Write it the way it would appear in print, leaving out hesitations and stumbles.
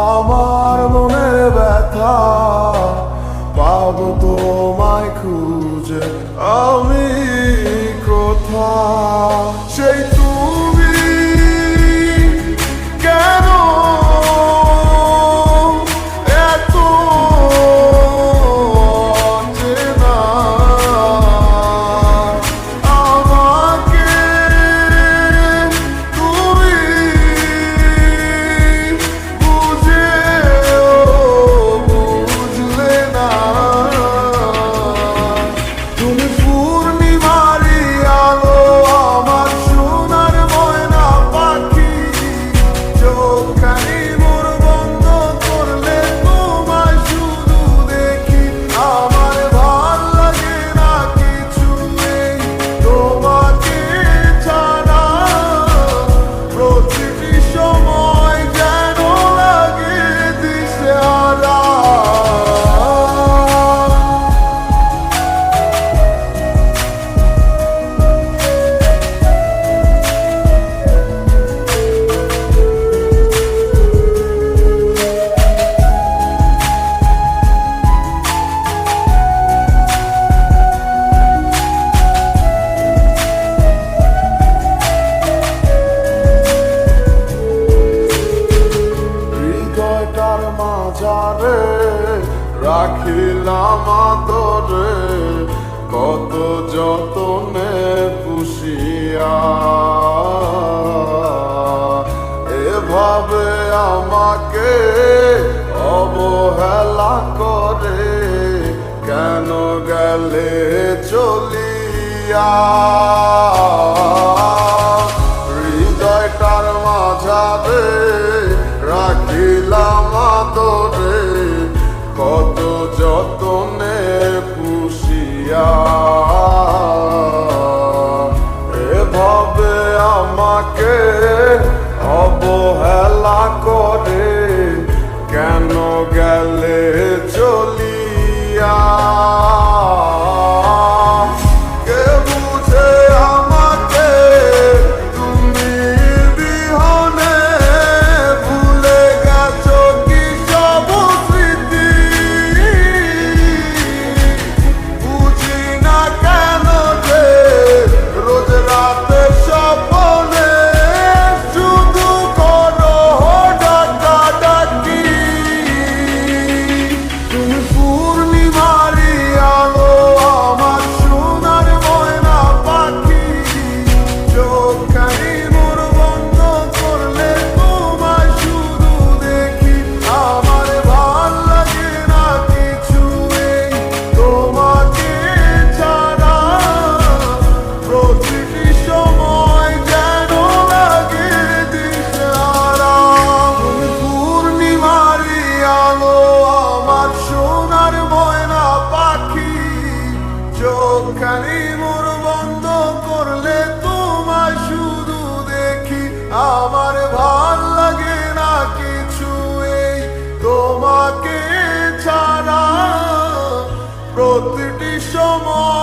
আমার মনের ব্যথা পাবো তোমায় খুঁজে আমি কোথা সেই তুমি কেন এত অচেনা আমাকে তুমি বুঝলে না তুমি পূর্ণিমারি আলো আমার সোনার ময়না পাখি চোখখানি মোর বন্ধ করলে তোমায় শুধু দেখি আমার ভাল লাগে না কিছু নেই তোমাকে ছাড়া প্রতিটি সময় যেন লাগে দিশেহারা হৃদয়টার মাঝারে রাখিলাম আদরে কত যতনে পুষিয়া এভাবে আমাকে অবহেলা করে কেন গেলে চলিয়া হৃদয়টার মাঝারে রাখিলাম আদরে কত যতনে পুষিয়া এভাবে আমাকে অবহেলা করে কেন গেলে চলিয়া কে বুঝে আমাকে তুমি বিহনে ভুলে গেছো কি সব স্মৃতি বুঝি না কেন যে রোজ রাতে স্বপ্নে শুধু করো ডাকাডাকি তুমি পূর্ণিমারি আলো আমার সোনার ময়না পাখি চোখখানি মোর বন্ধ করলে তোমায় শুধু দেখি আমার ভাল লাগে না কিছু এই তোমাকে ছাড়া প্রতিটি সময় যেন লাগে দিশেহারা তুমি পূর্ণিমারি আলো আমার সোনার ময়না পাখি চোখখানি মোর বন্ধ করলে তোমায় শুধু দেখি আমার ভাল লাগে না কিছু এই তোমাকে ছাড়া প্রতিটি সময়